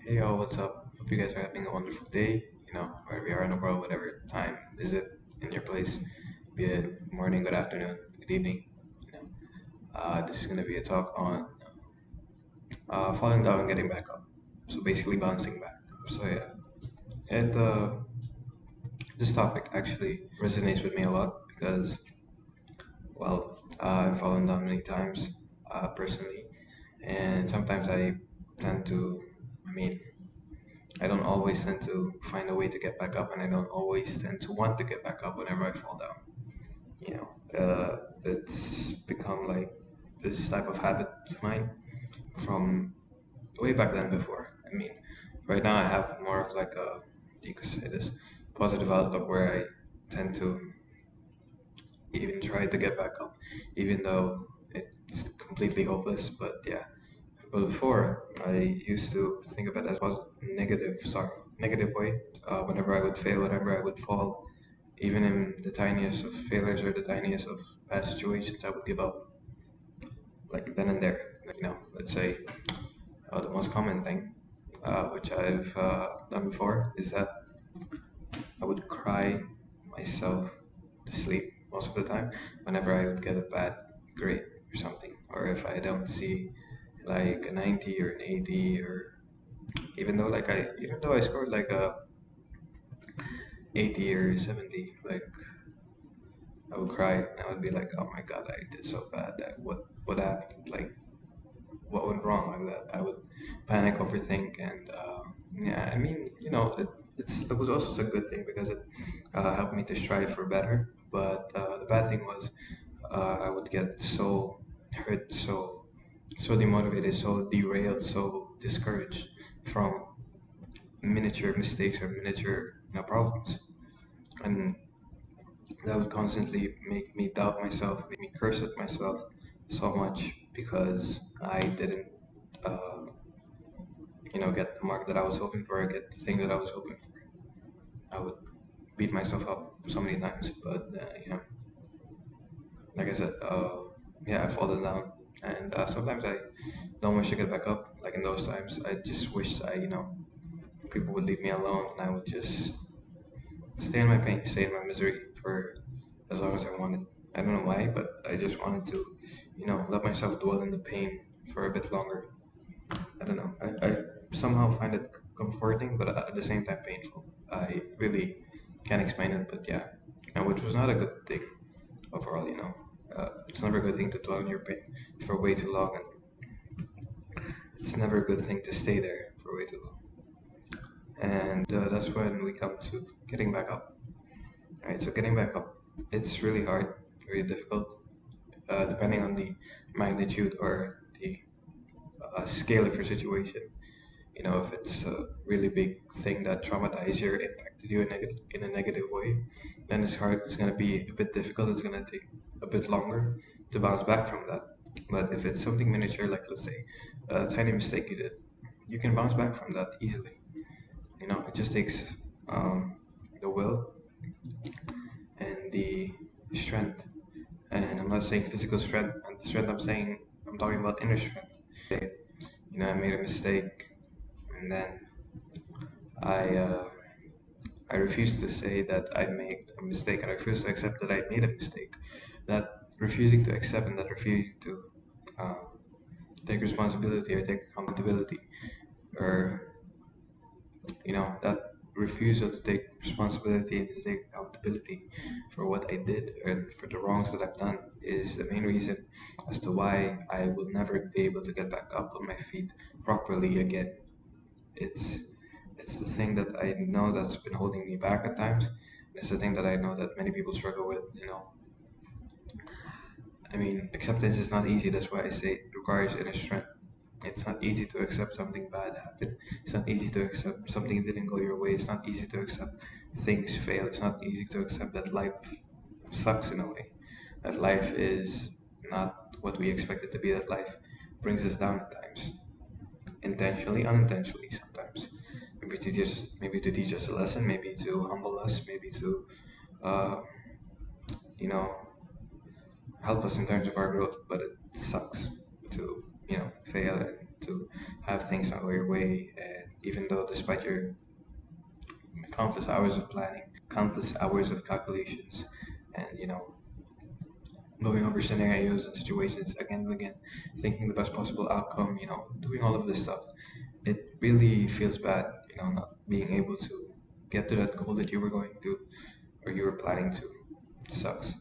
Hey yo, what's up? Hope you guys are having a wonderful day. Where we are in the world, whatever time is it in your place, be it morning, good afternoon, good evening. You know, this is gonna be a talk on falling down and getting back up. So basically, bouncing back. So yeah, it this topic actually resonates with me a lot because I've fallen down many times personally, and sometimes I tend to. I mean, I don't always tend to find a way to get back up, and I don't always tend to want to get back up whenever I fall down. It's become like this type of habit of mine from way back then before. I mean, right now I have more of like a, you could say this, positive outlook where I tend to even try to get back up, even though it's completely hopeless. But yeah, but before I used to think of it as negative way. Whenever I would fail, whenever I would fall, even in the tiniest of failures or the tiniest of bad situations, I would give up like then and there. Let's say the most common thing, which I've done before, is that I would cry myself to sleep most of the time whenever I would get a bad grade or something, or if I don't see like a 90 or an 80, or even though I scored like a 80 or 70, like I would cry and I would be like, oh my god, I did so bad. What happened? Like what went wrong like that? I would panic, overthink, and yeah, I mean, it was also a good thing because it helped me to strive for better. But the bad thing was I would get so hurt, so demotivated, so derailed, so discouraged from miniature mistakes or miniature problems, and that would constantly make me doubt myself, make me curse at myself so much because I didn't, uh, get the mark that I was hoping for, or get the thing that I was hoping for. I would beat myself up so many times, but like I said, yeah, I've fallen down, and sometimes I don't wish to get back up. Like in those times, I just wish people would leave me alone, and I would just stay in my pain, stay in my misery for as long as I wanted. I don't know why, but I just wanted to, let myself dwell in the pain for a bit longer. I don't know. I somehow find it comforting, but at the same time painful. I really can't explain it, but yeah, which was not a good thing overall. It's never a good thing to dwell in your pain for way too long, and it's never a good thing to stay there for way too long. And that's when we come to getting back up. Right, so getting back up, it's really hard, really difficult, depending on the magnitude or the scale of your situation. If it's a really big thing that traumatized you or impacted you in a negative way, then it's hard. It's going to be a bit difficult. It's going to take a bit longer to bounce back from that. But if it's something miniature, like let's say a tiny mistake you did, you can bounce back from that easily. It just takes the will and the strength. And I'm not saying physical strength. And the strength I'm talking about inner strength. I made a mistake, and then I I refuse to say that I made a mistake, and I refuse to accept that I made a mistake. That refusing to accept and that refusing to uh, take responsibility or take accountability, or that refusal to take responsibility and to take accountability for what I did and for the wrongs that I've done is the main reason as to why I will never be able to get back up on my feet properly again. It's it's the thing that I know that's been holding me back at times. It's the thing that I know that many people struggle with. I mean, acceptance is not easy. That's why I say it requires inner strength. It's not easy to accept something bad happened. It's not easy to accept something didn't go your way. It's not easy to accept things fail. It's not easy to accept that life sucks in a way. That life is not what we expect it to be. That life brings us down at times, intentionally, unintentionally sometimes. Maybe to teach us a lesson, maybe to humble us, maybe to uh, you know help us in terms of our growth. But it sucks to fail and to have things not go your way. And even though, despite your countless hours of planning, countless hours of calculations, and going over scenarios and situations again and again, thinking the best possible outcome, doing all of this stuff, it really feels bad, not being able to get to that goal that you were going to or you were planning to. It sucks.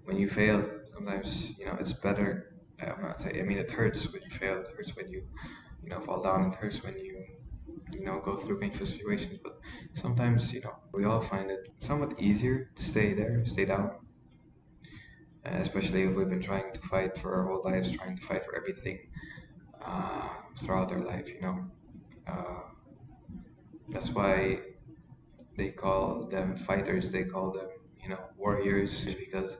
When you fail, sometimes, it's better. I'm not saying, I mean, it hurts when you fail, it hurts when you fall down, it hurts when you go through painful situations, but sometimes, we all find it somewhat easier to stay there, stay down, especially if we've been trying to fight for our whole lives, trying to fight for everything throughout our life, Uh, that's why they call them fighters, they call them, warriors, because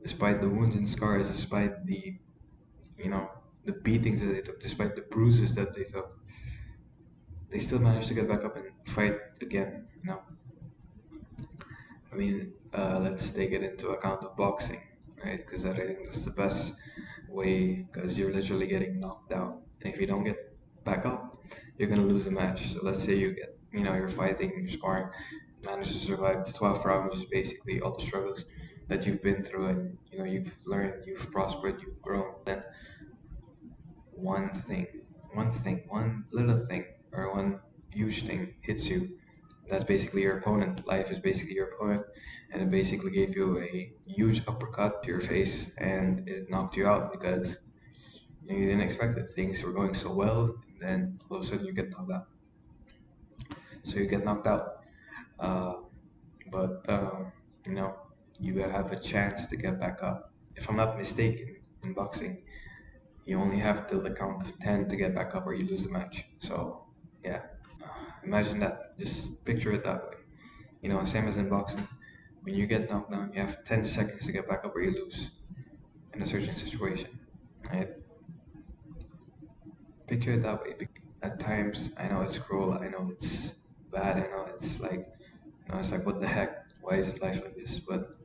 despite the wounds and scars, despite you know, the beatings that they took, despite the bruises that they took, they still managed to get back up and fight again. I mean, let's take it into account of boxing, right? Because I think that's the best way, because you're literally getting knocked down. And if you don't get back up, you're gonna lose the match. So let's say you're fighting, you're sparring, manage to survive the 12th round, which is basically all the struggles that you've been through, and you've learned, you've prospered, you've grown. Then one thing, one little thing, or one huge thing hits you. That's basically your opponent. Life is basically your opponent, and it basically gave you a huge uppercut to your face, and it knocked you out because you didn't expect it. Things were going so well, and then all of a sudden you get knocked out. So you get knocked out, uh, but you know you have a chance to get back up. If I'm not mistaken, in boxing, you only have till the count of 10 to get back up, or you lose the match. So yeah, imagine that. Just picture it that way. Same as in boxing. When you get knocked down, you have 10 seconds to get back up or you lose in a certain situation. Right? Picture it that way. At times, I know it's cruel, I know it's bad, I know it's like, what the heck? Why is it life like this? But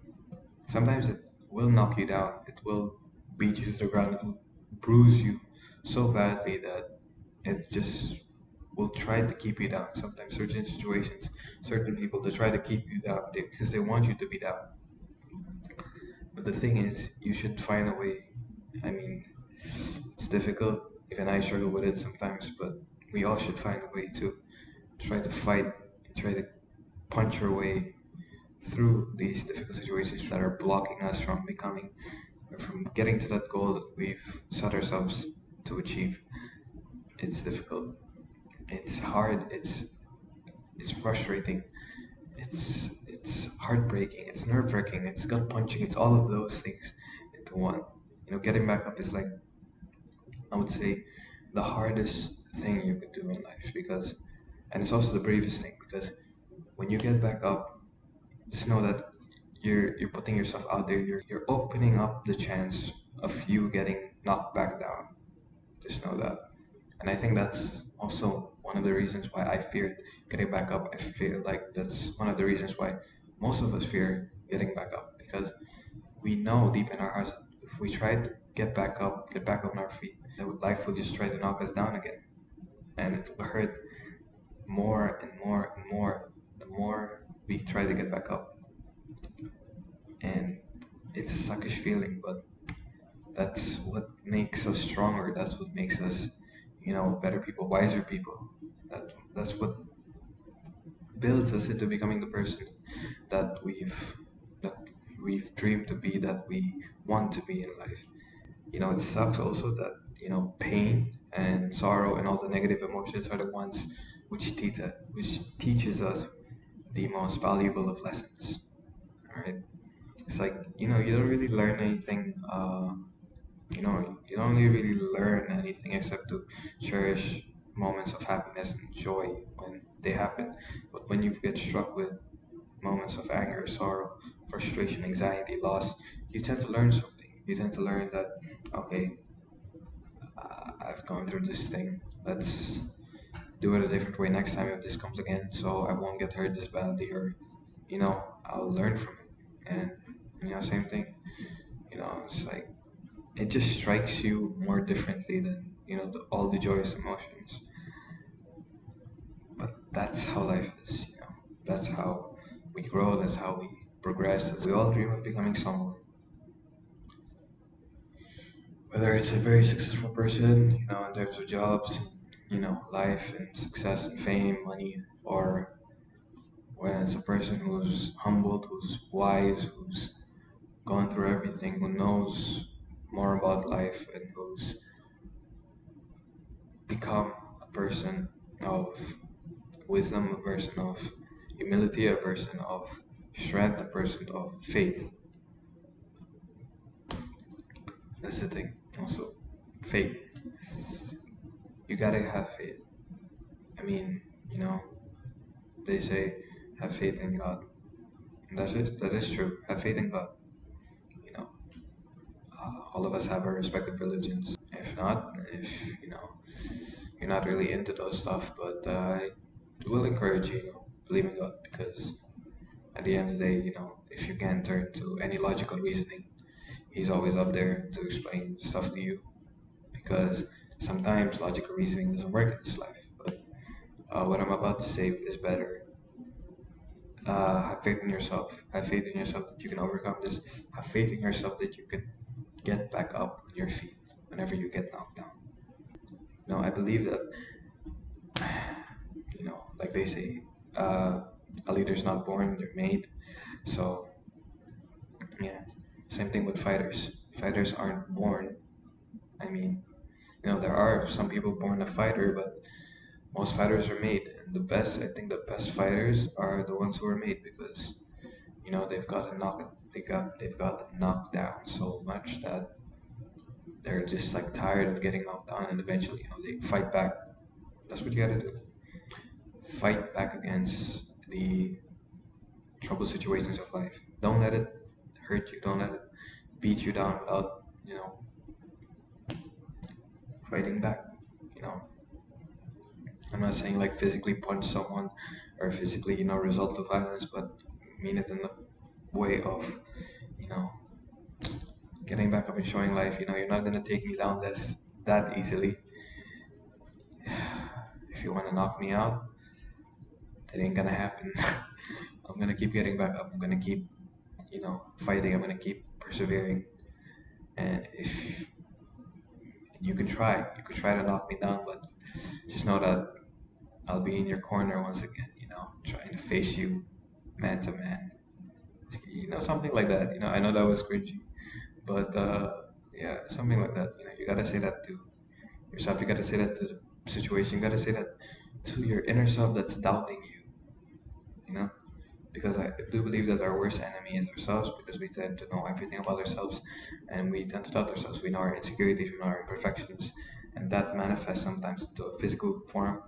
sometimes it will knock you down. It will beat you to the ground. It will bruise you so badly that it just will try to keep you down. Sometimes certain situations, certain people, they try to keep you down because they want you to be down. But the thing is, you should find a way. I mean, it's difficult. Even I struggle with it sometimes, but we all should find a way to try to fight, try to punch our way through these difficult situations that are blocking us from getting to that goal that we've set ourselves to achieve. It's difficult. It's hard. It's frustrating. It's heartbreaking. It's nerve wracking. It's gut punching. It's all of those things into one. Getting back up is like, I would say, the hardest thing you could do in life, and it's also the bravest thing, because when you get back up, just know that you're putting yourself out there. You're opening up the chance of you getting knocked back down. Just know that. And I think that's also one of the reasons why I feared getting back up. I feel like that's one of the reasons why most of us fear getting back up, because we know deep in our hearts, if we try to get back on our feet, that life will just try to knock us down again. And it will hurt more and more and more the more we try to get back up. And it's a suckish feeling, but that's what makes us stronger. That's what makes us, better people, wiser people. That's what builds us into becoming the person that we've dreamed to be, that we want to be in life. It sucks also that pain and sorrow and all the negative emotions are the ones which teaches us the most valuable of lessons. All right, it's like you don't really learn anything. You don't really learn anything except to cherish moments of happiness and joy when they happen. But when you get struck with moments of anger, sorrow, frustration, anxiety, loss, you tend to learn something. You tend to learn that, okay, I've gone through this thing. Let's do it a different way next time if this comes again, so I won't get hurt this badly, or I'll learn from it. And same thing. It's like it just strikes you more differently than all the joyous emotions. But that's how life is. That's how we grow, that's how we progress. We all dream of becoming someone. Whether it's a very successful person, in terms of jobs, life and success and fame, money, or when it's a person who's humbled, who's wise, who's gone through everything, who knows more about life, and who's become a person of wisdom, a person of humility, a person of strength, a person of faith. That's the thing. Also, faith. You gotta have faith. I mean, you know, they say have faith in God. And that's it. That is true. Have faith in God. You know, all of us have our respective religions. If not, if you know you're not really into those stuff, but I will encourage you, believe in God, because at the end of the day, if you can turn to any logical reasoning, He's always up there to explain stuff to you. Because sometimes logical reasoning doesn't work in this life. But what I'm about to say is better. Have faith in yourself. Have faith in yourself that you can overcome this. Have faith in yourself that you can get back up on your feet whenever you get knocked down. I believe that, like they say, a leader's not born, they're made. So, yeah, same thing with fighters. Fighters aren't born. I mean, there are some people born a fighter, but most fighters are made. And I think the best fighters are the ones who are made because, they've got knocked down so much that they're just like tired of getting knocked down, and eventually, they fight back. That's what you gotta do. Fight back against the trouble situations of life. Don't let it hurt you. Don't let it beat you down without, fighting back. You know, I'm not saying like physically punch someone or physically, result to violence, but mean it in the way of, you know, getting back up and showing life. You're not gonna take me down that easily. If you wanna knock me out, that ain't gonna happen. I'm gonna keep getting back up. I'm gonna keep, fighting. I'm gonna keep persevering. And if you could try to knock me down, but just know that I'll be in your corner once again. Trying to face you man to man. Something like that. I know that was cringy, but yeah, something like that. You gotta say that to yourself. You gotta say that to the situation. You gotta say that to your inner self that's doubting you. You know, because I do believe that our worst enemy is ourselves because we tend to know everything about ourselves and we tend to doubt ourselves. We know our insecurities, we know our imperfections, and that manifests sometimes into a physical form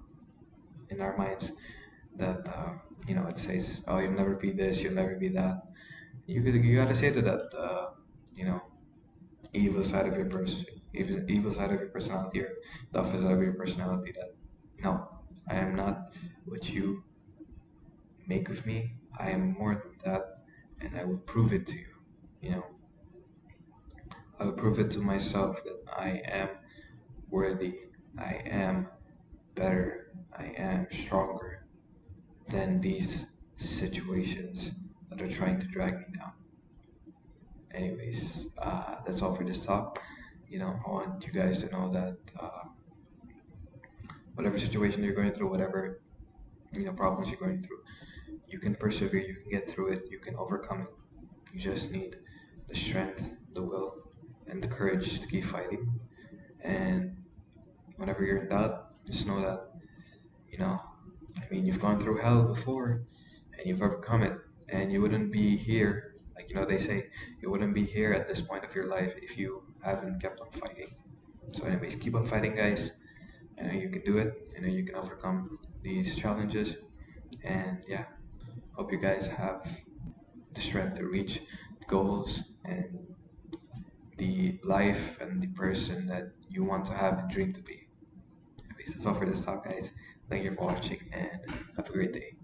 in our minds that it says, "Oh, you'll never be this, you'll never be that." You gotta say to that you know evil side of your person, evil side of your personality, or the opposite side of your personality that no, I am not what you make of me. I am more than that, and I will prove it to you. You know, I will prove it to myself that I am worthy. I am better. I am stronger than these situations that are trying to drag me down. Anyways, that's all for this talk. I want you guys to know that whatever situation you're going through, whatever problems you're going through, you can persevere. You can get through it. You can overcome it. You just need the strength, the will, and the courage to keep fighting. And whenever you're in doubt, just know that you've gone through hell before, and you've overcome it, and you wouldn't be here. Like they say, you wouldn't be here at this point of your life if you haven't kept on fighting. So, anyways, keep on fighting, guys. I know you can do it. I know you can overcome these challenges. And yeah, hope you guys have the strength to reach goals and the life and the person that you want to have and dream to be. Anyways, that's all for this talk, guys. Thank you for watching and have a great day.